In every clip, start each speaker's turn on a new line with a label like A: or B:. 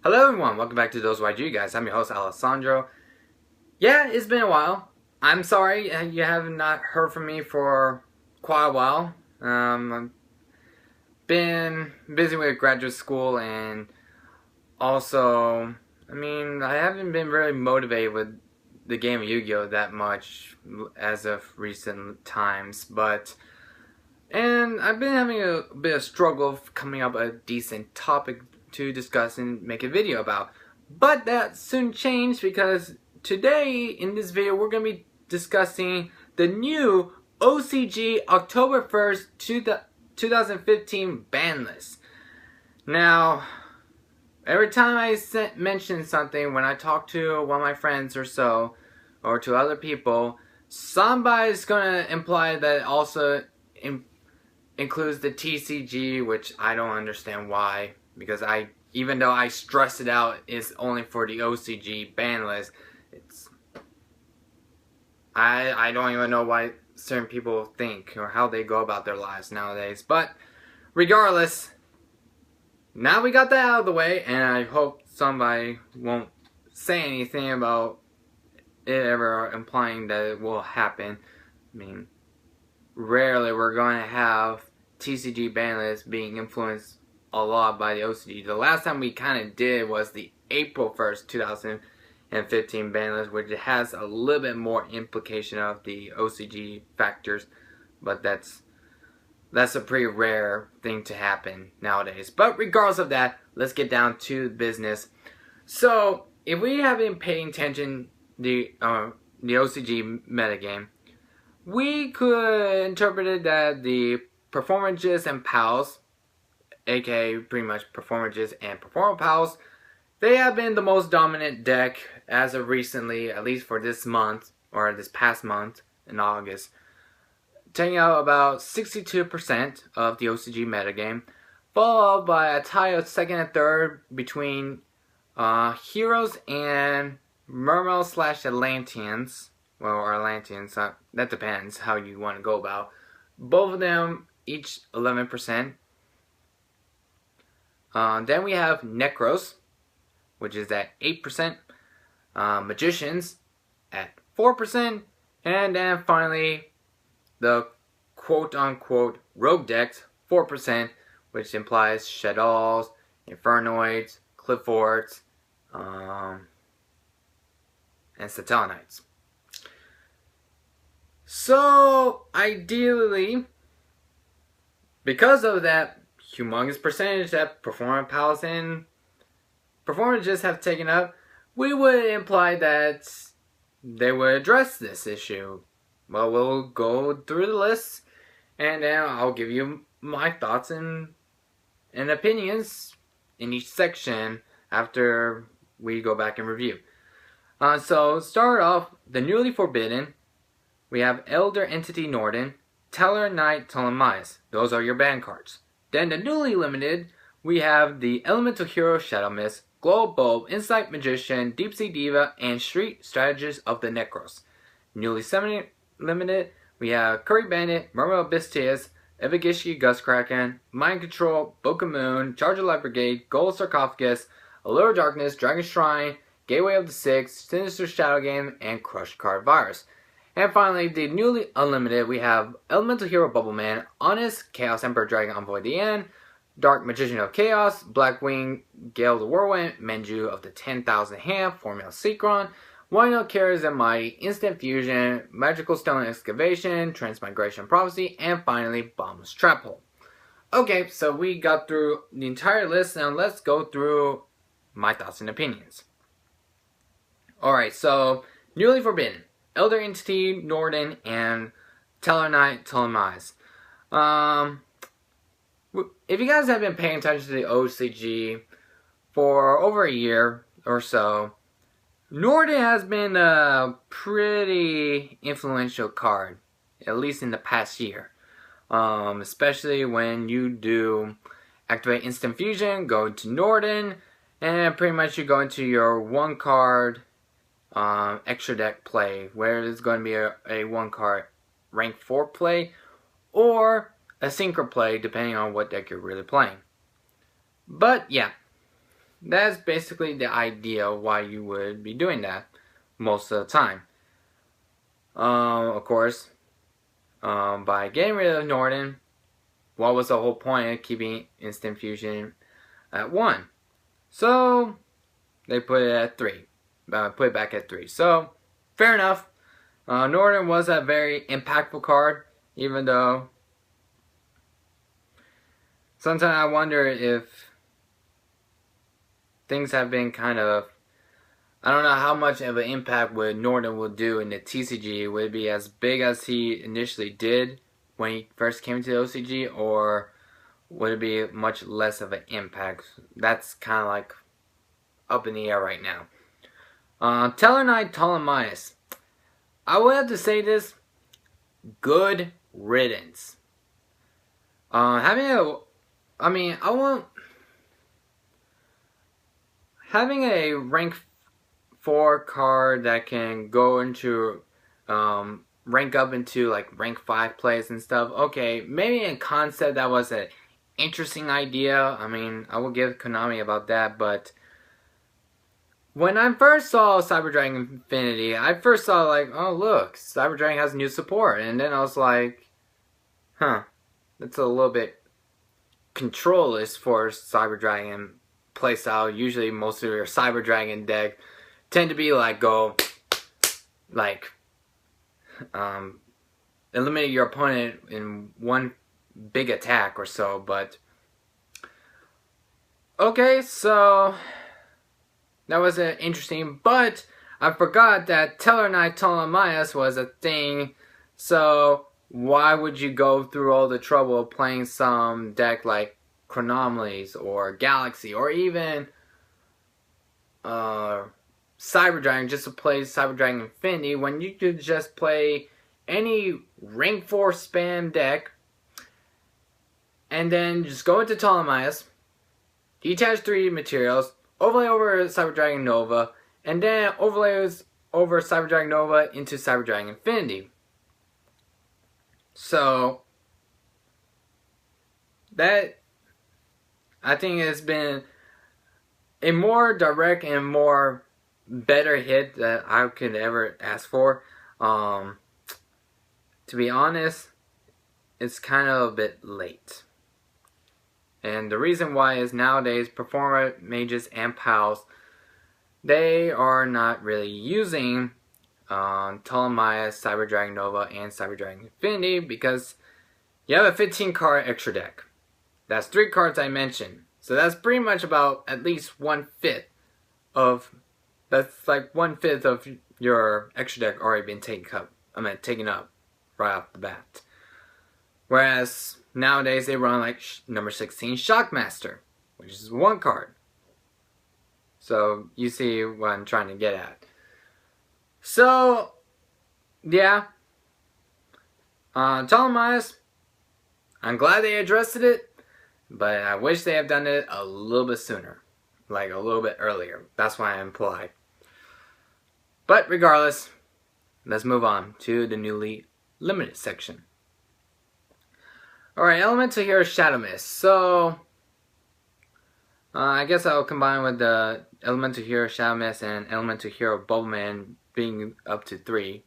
A: Hello everyone, welcome back to ThoseYGOguys. I'm your host Alessandro. Yeah, it's been a while. I'm sorry you have not heard from me for quite a while. I've been busy with graduate school and also, I haven't been really motivated with the game of Yu-Gi-Oh! That much as of recent times, and I've been having a bit of struggle of coming up with a decent topic to discuss and make a video about. But that soon changed because today in this video we're going to be discussing the new OCG October 1st, 2015 ban list. Now, every time I mention something, when I talk to one of my friends or so, or to other people, somebody's going to imply that it also includes the TCG, which I don't understand why, because even though I stress it out, it's only for the OCG ban list. I don't even know why certain people think or how they go about their lives nowadays. But regardless, now we got that out of the way, and I hope somebody won't say anything about it ever implying that it will happen. Rarely we're going to have TCG ban lists being influenced a lot by the OCG. The last time we kind of did was the April 1st, 2015 ban list, which has a little bit more implication of the OCG factors, but that's a pretty rare thing to happen nowadays. But regardless of that, let's get down to business. So, if we have been paying attention to the OCG metagame, we could interpret it that the Performages and Pals, aka pretty much Performages and Performer Pals, they have been the most dominant deck as of recently, at least for this month, or this past month in August, taking out about 62% of the OCG metagame, followed by a tie of second and third between Heroes and Mermail / Atlanteans. Well, or Atlanteans, that depends how you want to go about. Both of them each 11%. Then we have Necros, which is at 8%. Magicians at 4%. And then finally, the quote-unquote rogue decks, 4%, which implies Shaddolls, Infernoids, Cliffords, and Satellinites. So, ideally, because of that humongous percentage that Performer Pals and Performages have taken up, we would imply that they would address this issue. Well, we'll go through the list, and then I'll give you my thoughts and opinions in each section after we go back and review. So, start off, the newly forbidden. We have Elder Entity Norden, Teller Knight Ptolemaeus. Those are your ban cards. Then the newly limited, we have the Elemental Hero Shadow Mist, Glow Bulb, Insight Magician, Deep Sea Diva, and Street Strategist of the Necros. Newly limited, we have Curry Bandit, Mermail Bistius, Evagishki Gustkraken, Mind Control, Boca Moon, Charger Light Brigade, Gold Sarcophagus, Allure of Darkness, Dragon Shrine, Gateway of the Six, Sinister Shadow Game, and Crush Card Virus. And finally, the newly unlimited, we have Elemental Hero Bubbleman, Honest, Chaos Emperor Dragon Envoy Diane, Dark Magician of Chaos, Blackwing, Gale the Whirlwind, Menju of the 10,000 Hand, Formula Secron, Wino Carries and Mighty, Instant Fusion, Magical Stone Excavation, Transmigration Prophecy, and finally, Bomb's Trap Hole. Okay, so we got through the entire list, now let's go through my thoughts and opinions. Alright, so, newly forbidden. Elder Entity, Norden, and Teller Knight Ptolemaeus. If you guys have been paying attention to the OCG for over a year or so, Norden has been a pretty influential card, at least in the past year. Especially when you do activate Instant Fusion, go to Norden, and pretty much you go into your one card extra deck play, where there's going to be a one card rank 4 play, or a synchro play, depending on what deck you're really playing. But yeah, that's basically the idea why you would be doing that most of the time. Of course, by getting rid of Norden, what was the whole point of keeping Instant Fusion at 1? So they put it at 3. Put it back at 3. So fair enough. Norden was a very impactful card, even though sometimes I wonder if things have been kind of, I don't know how much of an impact would Norden will do in the TCG. Would it be as big as he initially did when he first came to the OCG, or would it be much less of an impact? That's kind of like up in the air right now. Tellarknight Ptolemaeus. I would have to say this, good riddance. Having a rank 4 card that can go into rank up into like rank 5 plays and stuff. Okay, maybe in concept that was an interesting idea. I mean, I will give Konami about that, but when I first saw Cyber Dragon Infinity, I first saw like, oh look, Cyber Dragon has new support, and then I was like, huh, that's a little bit controlless for Cyber Dragon playstyle. Usually most of your Cyber Dragon deck tend to be like eliminate your opponent in one big attack or so, but okay, so that was interesting, but I forgot that Tellarknight Ptolemaeus was a thing, so why would you go through all the trouble of playing some deck like Chronomalies or Galaxy or even Cyber Dragon just to play Cyber Dragon Infinity when you could just play any rank 4 spam deck and then just go into Ptolemaeus, detach 3 materials, overlay over Cyber Dragon Nova, and then overlays over Cyber Dragon Nova into Cyber Dragon Infinity. So that, I think, has been a more direct and more better hit that I could ever ask for. To be honest, it's kind of a bit late. And the reason why is nowadays Performer, Mages, and Pals, they are not really using Ptolemaeus, Cyber Dragon Nova, and Cyber Dragon Infinity because you have a 15 card extra deck. That's 3 cards I mentioned. So that's pretty much about at least 1/5 of, that's like 1/5 of your extra deck already been taken up right off the bat. Whereas nowadays they run like number 16 Shockmaster, which is 1 card. So you see what I'm trying to get at. So yeah, Ptolemaeus, I'm glad they addressed it, but I wish they had done it a little bit sooner, like a little bit earlier. That's why I implied. But regardless, let's move on to the newly limited section. Alright, Elemental Hero Shadow Mist. So I guess I'll combine with the Elemental Hero Shadow Mist and Elemental Hero Bubbleman being up to 3.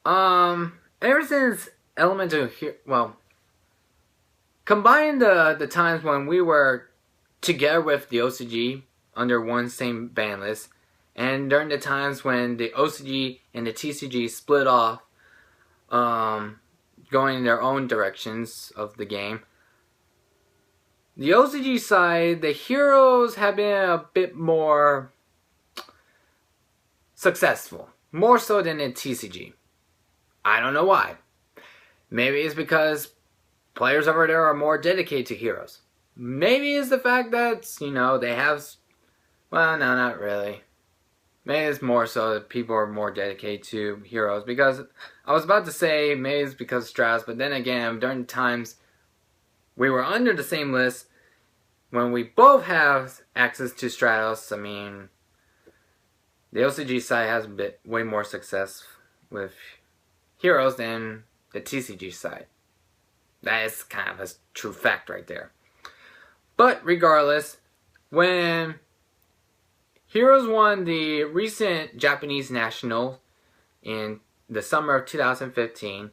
A: Ever since Elemental Hero, well, combine the times when we were together with the OCG under one same ban list, and during the times when the OCG and the TCG split off, going in their own directions of the game. The OCG side, the heroes have been a bit more successful. More so than in TCG. I don't know why. Maybe it's because players over there are more dedicated to heroes. Maybe it's the fact that, you know, they have... Well, no, not really. Maybe it's more so that people are more dedicated to heroes. Because I was about to say maybe it's because of Stratos, but then again, during the times we were under the same list, when we both have access to Stratos, I mean, the OCG side has a bit way more success with heroes than the TCG side. That is kind of a true fact right there. But regardless, when Heroes won the recent Japanese National in the summer of 2015.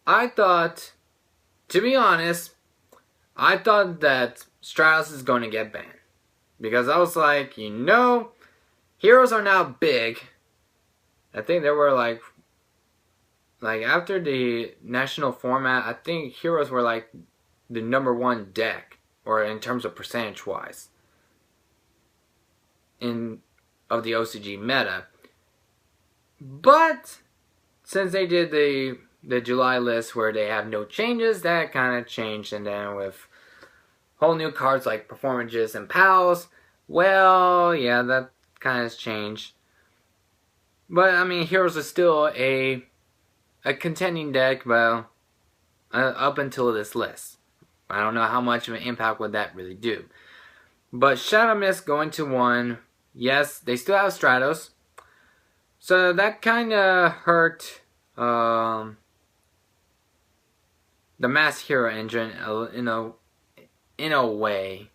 A: I thought, to be honest, I thought that Stratos is going to get banned. Because I was like, Heroes are now big. I think there were like after the national format, I think Heroes were like the #1 deck, or in terms of percentage wise, of the OCG meta. But since they did the July list where they have no changes, that kind of changed, and then with whole new cards like Performages and Pals, well, yeah, that kind of has changed. But I mean, Heroes is still a contending deck, well, up until this list. I don't know how much of an impact would that really do. But Shadow Mist going to 1. Yes, they still have Stratos. So that kind of hurt the Mass Hero engine in a way.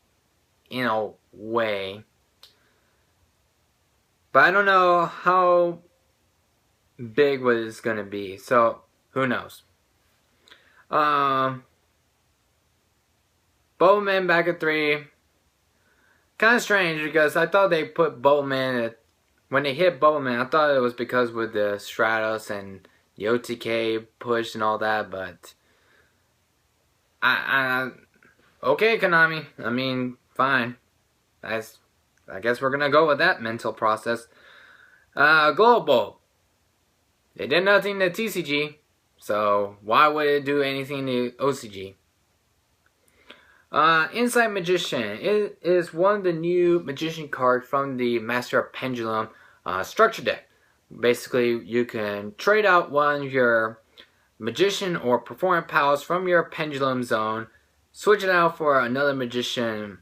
A: But I don't know how big what it's going to be. So, who knows? Bowman back at 3. Kind of strange because I thought they put Bowman at... When they hit Bowman, I thought it was because with the Stratos and the OTK push and all that, but... Okay, Konami. I mean, fine. I guess we're gonna go with that mental process. Global. They did nothing to TCG, so why would it do anything to OCG? Insight Magician. It is one of the new Magician cards from the Master of Pendulum structure deck. Basically, you can trade out one of your Magician or Performance Pals from your Pendulum zone, switch it out for another Magician,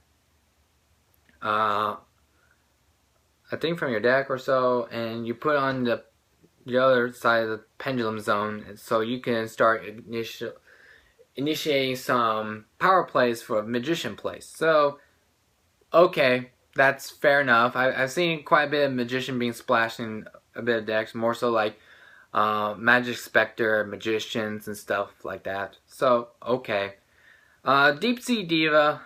A: I think from your deck or so, and you put on the other side of the Pendulum zone, so you can start initiating some power plays for Magician plays. So, okay, that's fair enough. I've seen quite a bit of Magician being splashed in a bit of decks, more so like Magic Spectre, Magicians, and stuff like that. So, okay. Deep Sea Diva.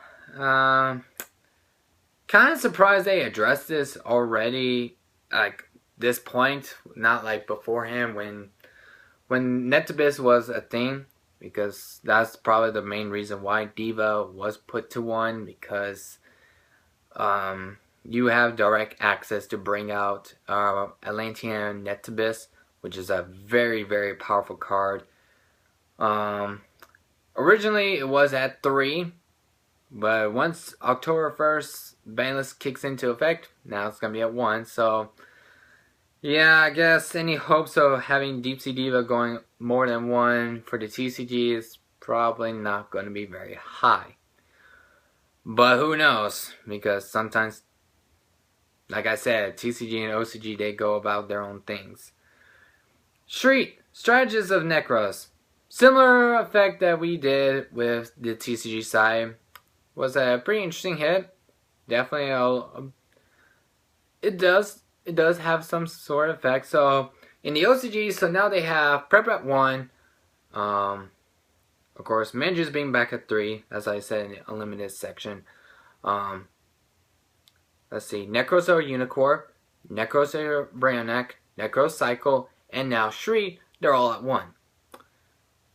A: Kind of surprised they addressed this already, like this point, not like beforehand when Netabis was a thing, because that's probably the main reason why Diva was put to 1, because you have direct access to bring out Atlantean Netabis, which is a very, very powerful card. Originally it was at 3, but once October 1st ban list kicks into effect, now it's going to be at 1. So yeah, I guess any hopes of having Deep Sea Diva going more than 1 for the TCG is probably not going to be very high. But who knows, because sometimes, like I said, TCG and OCG, they go about their own things. Shriek, Strategist of Necros. Similar effect that we did with the TCG side. Was a pretty interesting hit. Definitely, it does have some sort of effect. So in the OCG, so now they have Prep at 1. Of course, Manju's being back at 3, as I said in the Unlimited section. Let's see, Necrosaur Unicorn, Necrosaur Brainiac, Necrocycle, and now Shriek. They're all at 1.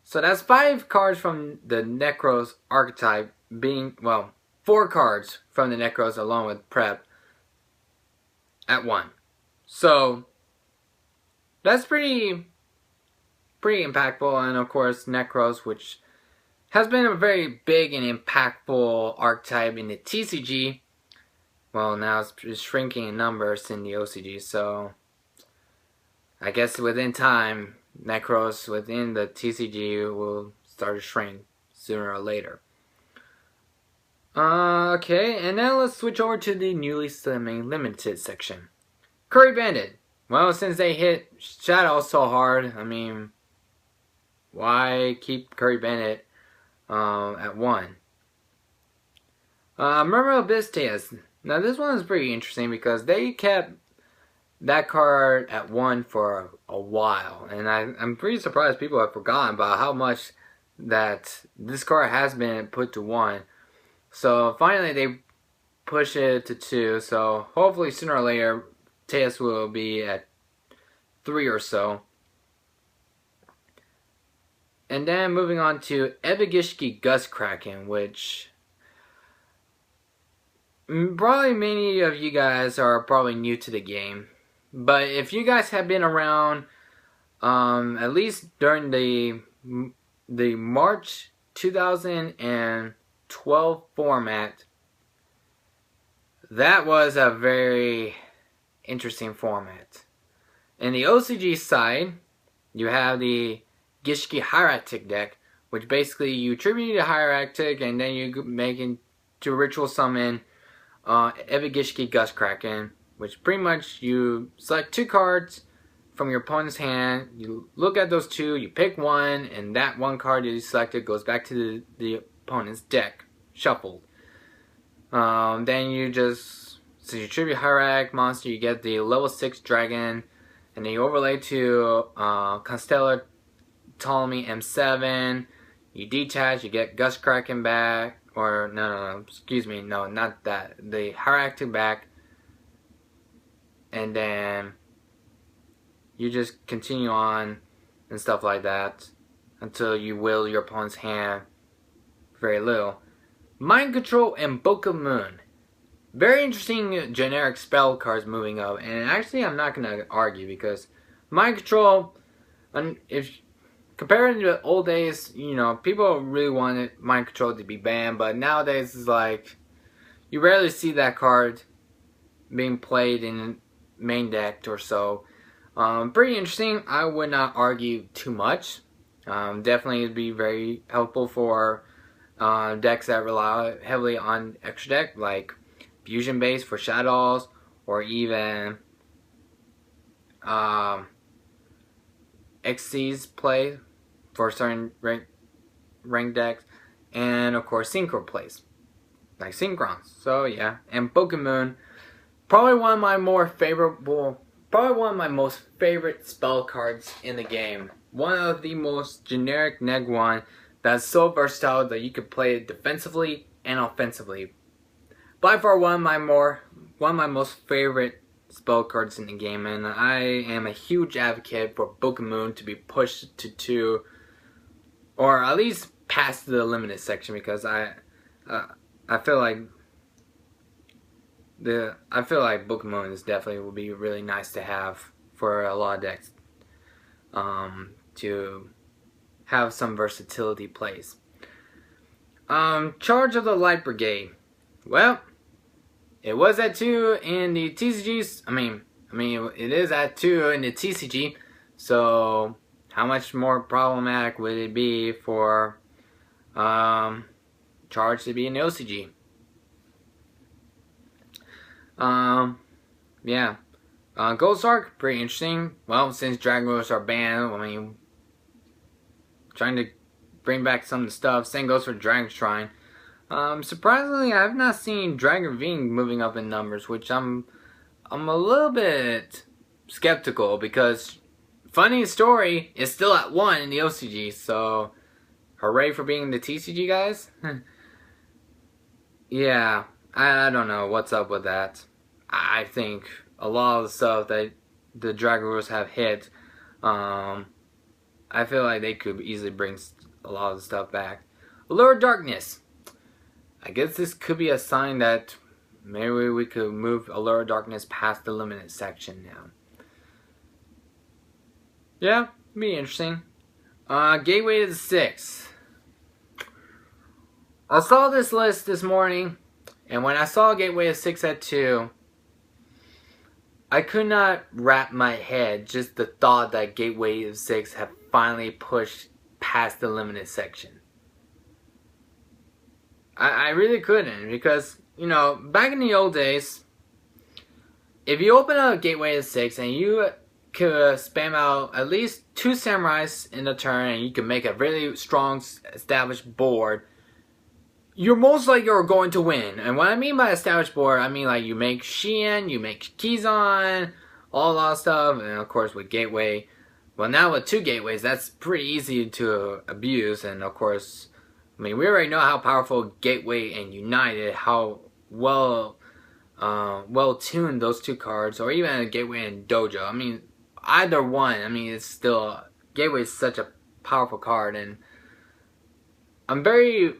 A: So that's 5 cards from the Necros archetype being, well, 4 cards from the Necros along with Prep at 1. So that's pretty impactful. And of course Necros, which has been a very big and impactful archetype in the TCG, well, now it's shrinking in numbers in the OCG. So I guess within time, Necros within the TCG will start to shrink sooner or later. Okay, and now let's switch over to the newly slimming limited section. Curry Bandit. Well, since they hit Shadow so hard, I mean, why keep Curry Bandit at 1? Murmur Abyss Now this one is pretty interesting because they kept that card at 1 for a while, and I'm pretty surprised people have forgotten about how much that this card has been put to 1. So finally they push it to 2, so hopefully sooner or later Teus will be at 3 or so. And then moving on to OCG Kraken, which probably many of you guys are probably new to the game. But if you guys have been around at least during the March 2012 format, that was a very interesting format. In the OCG side, you have the Gishki Hierarchic deck, which basically you tribute to Hierarchic and then you make into ritual summon OCG Kraken, which pretty much you select 2 cards from your opponent's hand, you look at those 2, you pick one, and that one card that you selected goes back to the opponent's deck, shuffled. Then you just, so you tribute Hierarch monster, you get the level 6 dragon, and then you overlay to Constellar Ptolemy M7, you detach, you get Gust Kraken back, or no, excuse me, no, not that, the Hierarchic back, and then you just continue on and stuff like that until you will your opponent's hand very little. Mind Control and Book of Moon. Very interesting generic spell cards moving up, and actually I'm not going to argue because Mind Control, if compared to the old days, you know, people really wanted Mind Control to be banned, but nowadays it's like you rarely see that card being played in main deck or so. Pretty interesting. I would not argue too much. Definitely would be very helpful for decks that rely heavily on extra deck, like Fusion Base for Shadows, or even XC's play for certain rank decks, and of course Synchro plays, like Synchrons. So yeah, and Pokemon, probably one of my most favorite spell cards in the game. One of the most generic neg one that's so versatile that you could play it defensively and offensively. By far one of my most favorite spell cards in the game, and I am a huge advocate for Pokemon to be pushed to 2, or at least past the limited section, because I feel like Pokemon is definitely will be really nice to have for a lot of decks, to have some versatility plays. Charge of the Light Brigade. Well, it was at 2 in the TCGs. I mean, it is at 2 in the TCG. So, how much more problematic would it be for Charge to be in the OCG? Yeah. Ghost Arc, pretty interesting. Well, since Dragon Roots are banned, I mean, trying to bring back some of the stuff. Same goes for Dragon Shrine. Surprisingly, I've not seen Dragon Ring moving up in numbers, which I'm a little bit skeptical, because funny story is still at 1 in the OCG, so hooray for being the TCG guys. Yeah, I don't know what's up with that. I think a lot of the stuff that the Dragon Rules have hit, I feel like they could easily bring a lot of the stuff back. Allure of Darkness. I guess this could be a sign that maybe we could move Allure of Darkness past the limited section now. Yeah, be interesting. Gateway to the 6. I saw this list this morning, and when I saw Gateway to 6 at 2, I could not wrap my head just the thought that Gateway to 6 have finally pushed past the limited section. I really couldn't, because, you know, back in the old days, if you open up Gateway to 6 and you could spam out at least 2 samurais in a turn, and you could make a really strong established board, you're most likely are going to win. And what I mean by established board, I mean like you make Shein, you make Keyzon, all that stuff, and of course with Gateway. Well, now with 2 gateways, that's pretty easy to abuse, and of course, I mean, we already know how powerful Gateway and United, how well tuned those 2 cards, or even Gateway and Dojo. I mean, either one, I mean, it's still, Gateway is such a powerful card, and I'm very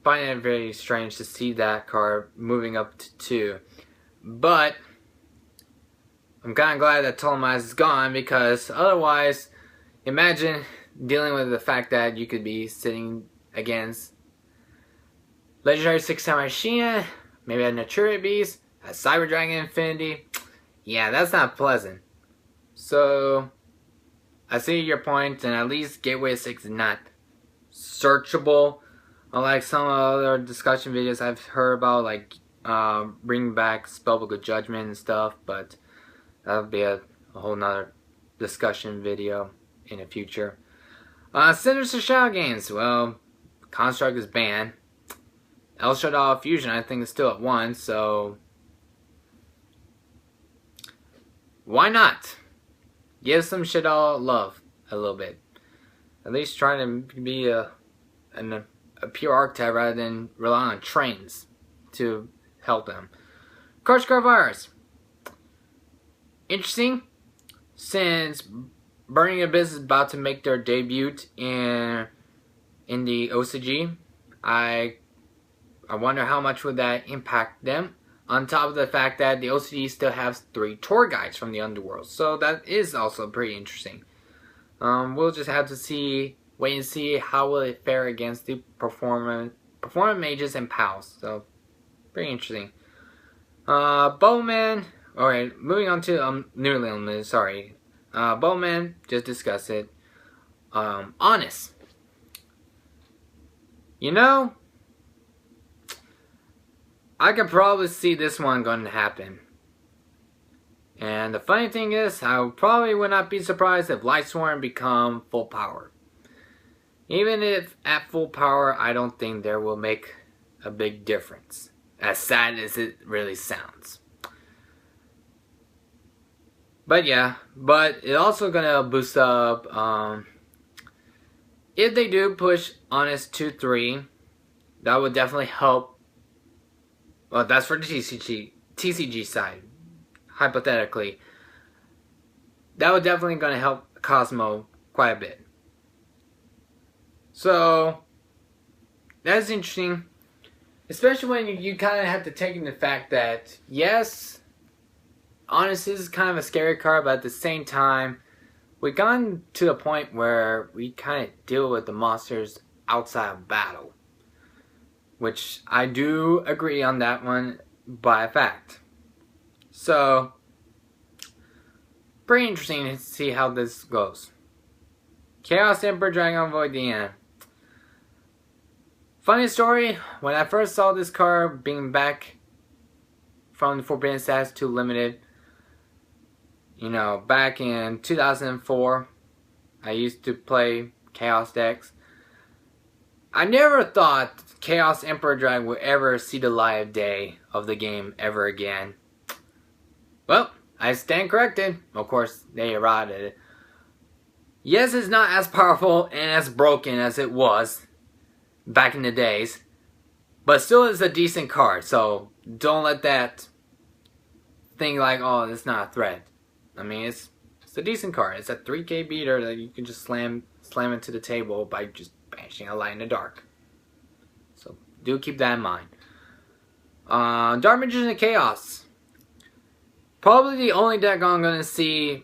A: finding it very strange to see that card moving up to 2. But I'm kind of glad that Ptolemy is gone, because otherwise, imagine dealing with the fact that you could be sitting against Legendary 6 Samurai Shein, maybe a Natura Beast, a Cyber Dragon Infinity. Yeah, that's not pleasant. So, I see your point, and at least Gateway 6 is not searchable. Unlike some other discussion videos I've heard about, like bringing back Spellbook of Judgment and stuff, but that'll be a whole nother discussion video in the future. Sinister Shadow games. Well, Construct is banned. El Shaddai Fusion, I think, is still at 1, so why not? Give some Shadow love a little bit. At least try to be a pure archetype rather than rely on trains to help them. Crush Card Virus. Interesting, since Burning Abyss is about to make their debut in the OCG. I wonder how much would that impact them. On top of the fact that the OCG still has 3 tour guides from the Underworld, so that is also pretty interesting. We'll just have to wait and see how will it fare against the performance mages and pals. So pretty interesting. Bowman. Alright, moving on to newly limited. Sorry, Bowman. Just discussed it. Honest. You know, I could probably see this one going to happen. And the funny thing is, I probably would not be surprised if Lightsworn become full power. Even if at full power, I don't think there will make a big difference. As sad as it really sounds. But yeah, but it's also gonna boost up, if they do push Honest 2-3, that would definitely help. Well, that's for the TCG side, hypothetically. That would definitely gonna help Cosmo quite a bit. So, that's interesting. Especially when you kind of have to take into the fact that, yes, Honest is kind of a scary card, but at the same time, we've gotten to the point where we kind of deal with the monsters outside of battle. Which I do agree on that one by a fact. So, pretty interesting to see how this goes. Chaos Emperor Dragon Void Deanna. Funny story, when I first saw this card being back from the Forbidden Stats to Limited, you know, back in 2004, I used to play Chaos decks. I never thought Chaos Emperor Dragon would ever see the light of day of the game ever again. Well, I stand corrected. Of course, they errated it. Yes, it's not as powerful and as broken as it was back in the days, but still is a decent card, so don't let that think like, oh, it's not a threat. I mean, it's a decent card. It's a 3k beater that you can just slam into the table by just banishing a light in the dark. So do keep that in mind. Dark Magician of Chaos. Probably the only deck I'm going to see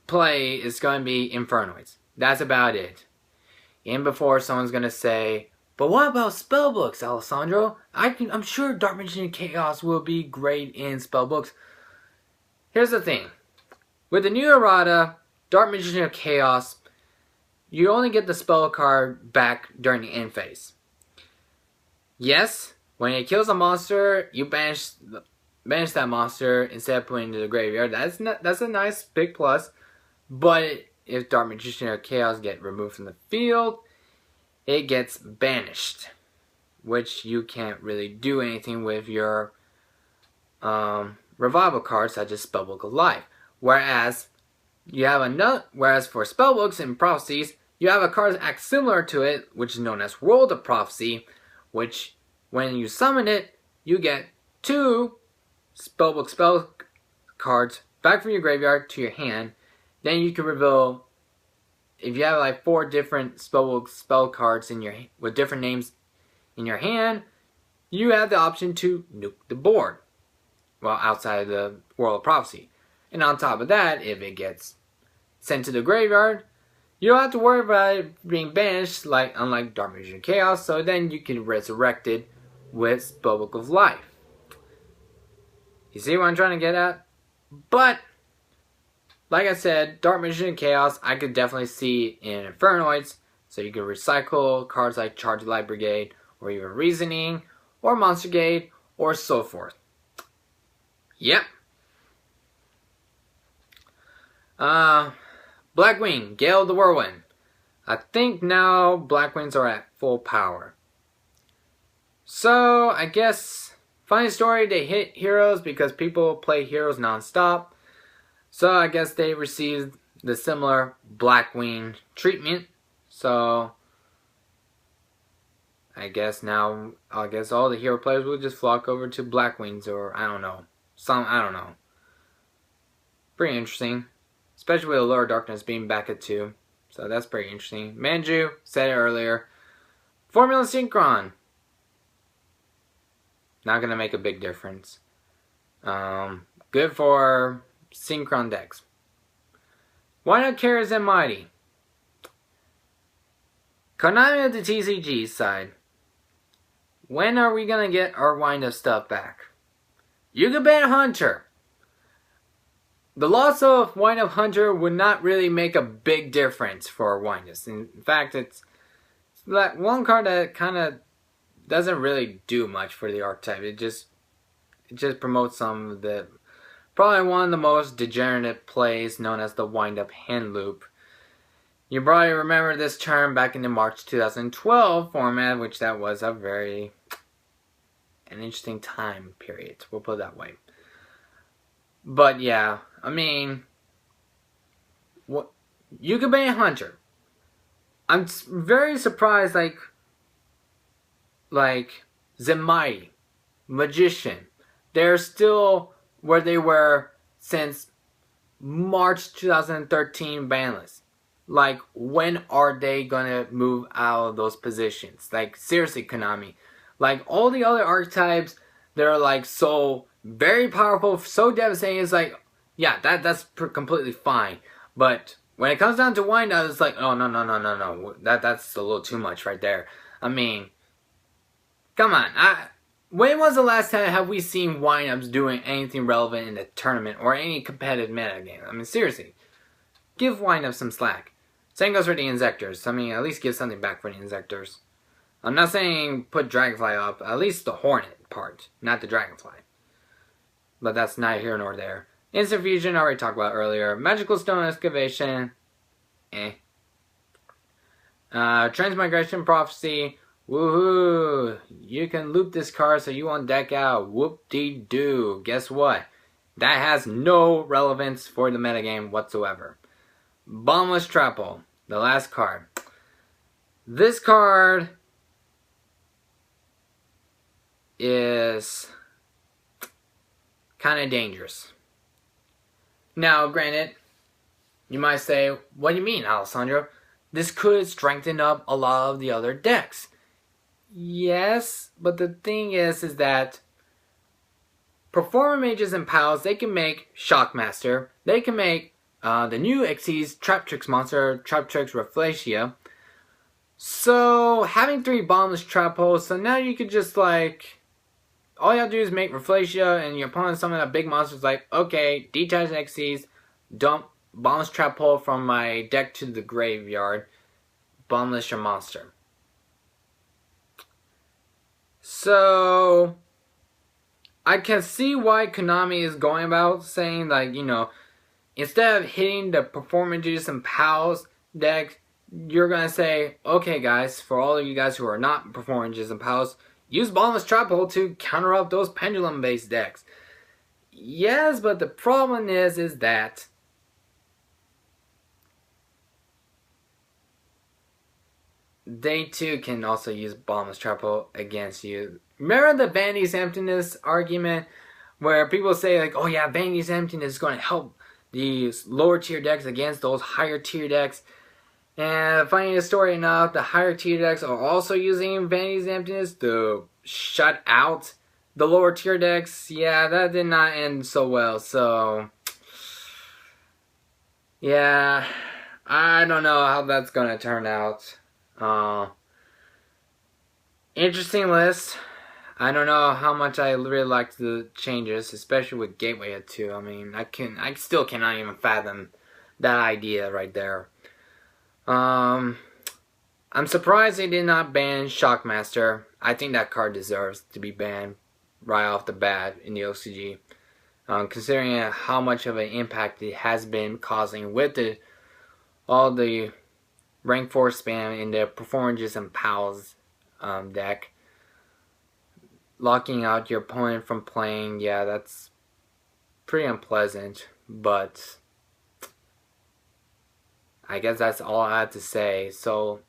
A: play is going to be Infernoids. That's about it. And before someone's going to say, but what about spellbooks, Alessandro? I'm sure Dark Magician of Chaos will be great in spellbooks. Here's the thing. With the new errata, Dark Magician of Chaos, you only get the spell card back during the end phase. Yes, when it kills a monster, you banish that monster instead of putting it into the graveyard. That's a nice big plus. But if Dark Magician of Chaos get removed from the field, it gets banished. which you can't really do anything with your revival cards such as Spellbook of Life. Whereas for Spellbooks and Prophecies, you have a card that acts similar to it, which is known as World of Prophecy, which when you summon it, you get 2 Spellbook spell cards back from your graveyard to your hand. Then you can reveal, if you have like 4 different Spellbook spell cards with different names in your hand, you have the option to nuke the board. Well, outside of the World of Prophecy. And on top of that, if it gets sent to the graveyard, you don't have to worry about it being banished, unlike Dark Magician Chaos, so then you can resurrect it with Spellbook of Life. You see what I'm trying to get at? But, like I said, Dark Magician Chaos, I could definitely see in Infernoids, so you can recycle cards like Charge Light Brigade, or even Reasoning, or Monster Gate, or so forth. Yep. Blackwing, Gale the Whirlwind. I think now Blackwings are at full power. So, I guess, funny story, they hit heroes because people play heroes non-stop. So, I guess they received the similar Blackwing treatment. So, I guess all the hero players will just flock over to Blackwings, or I don't know. I don't know. Pretty interesting. Especially with Allure of Darkness being back at 2. So that's pretty interesting. Manju, said it earlier. Formula Synchron. Not going to make a big difference. Good for Synchron decks. Why not Kara Zen Mighty? Konami of the TCG side. When are we going to get our wind-up stuff back? Yuga Hunter. The loss of Wind-Up Hunter would not really make a big difference for Wind-Ups. In fact, it's that one card that kind of doesn't really do much for the archetype. It just promotes some of the, probably one of the most degenerate plays known as the Wind-Up Hand Loop. You probably remember this term back in the March 2012 format, which that was an interesting time period. We'll put it that way. But yeah, I mean, Yuga Hunter. I'm very surprised, like Zenmaii, Magician. They're still where they were since March 2013 ban list. Like, when are they gonna move out of those positions? Like, seriously, Konami. Like, all the other archetypes, they're like so very powerful, so devastating. It's like, yeah, that's completely fine. But when it comes down to wind-up, it's like, oh, no. That's a little too much right there. I mean, come on. When was the last time have we seen wind-ups doing anything relevant in the tournament or any competitive metagame? I mean, seriously. Give wind-ups some slack. Same goes for the Inzectors. I mean, at least give something back for the Inzectors. I'm not saying put Dragonfly up. At least the Hornet part, not the Dragonfly. But that's neither here nor there. Instant Fusion, already talked about earlier. Magical Stone Excavation, Transmigration Prophecy, woohoo! You can loop this card so you won't deck out. Whoop-de-doo. Guess what? That has no relevance for the metagame whatsoever. Bombless Trapple, the last card. This card is kind of dangerous. Now, granted, you might say, what do you mean, Alessandro? This could strengthen up a lot of the other decks. Yes, but the thing is that Performer Mages and Pals, they can make Shockmaster. They can make the new Xyz Traptrix monster, Traptrix Rafflesia. So, having 3 Bombless Trap Holes, so now you could just like, all you have to do is make Rafflesia and your opponent summon a big monster. It's like, okay, detach Xyz, dump Bombless Trap Hole from my deck to the graveyard, Bombless your monster. So, I can see why Konami is going about saying, like, you know, instead of hitting the Performances and Pals deck, you're going to say, okay guys, for all of you guys who are not Performances and Pals, use Bottomless Trap Hole to counter up those pendulum-based decks. Yes, but the problem is that they too can also use Bottomless Trap Hole against you. Remember the Vanity's Emptiness argument where people say like, oh yeah, Vanity's Emptiness is going to help these lower tier decks against those higher tier decks. And funny story enough, the higher tier decks are also using Vanity's Emptiness to shut out the lower tier decks. Yeah, that did not end so well. So, yeah, I don't know how that's going to turn out. Interesting list. I don't know how much I really like the changes, especially with Gateway at 2. I mean, I still cannot even fathom that idea right there. I'm surprised they did not ban Shockmaster. I think that card deserves to be banned right off the bat in the OCG. Considering how much of an impact it has been causing with all the rank 4 spam in the Performances and Pals deck. Locking out your opponent from playing, yeah, that's pretty unpleasant, but I guess that's all I have to say. So,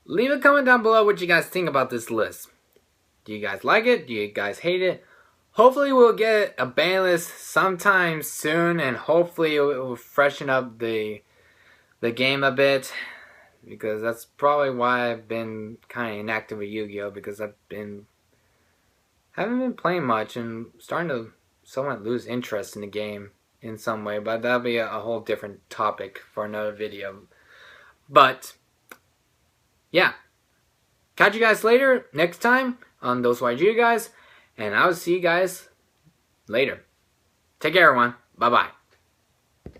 A: leave a comment down below what you guys think about this list. Do you guys like it? Do you guys hate it? Hopefully we'll get a ban list sometime soon, and hopefully it will freshen up the game a bit, because that's probably why I've been kind of inactive with Yu-Gi-Oh, because haven't been playing much and starting to somewhat lose interest in the game in some way, but that'll be a whole different topic for another video. But yeah, catch you guys later next time on ThoseYGOguys, and I will see you guys later. Take care, everyone. Bye bye.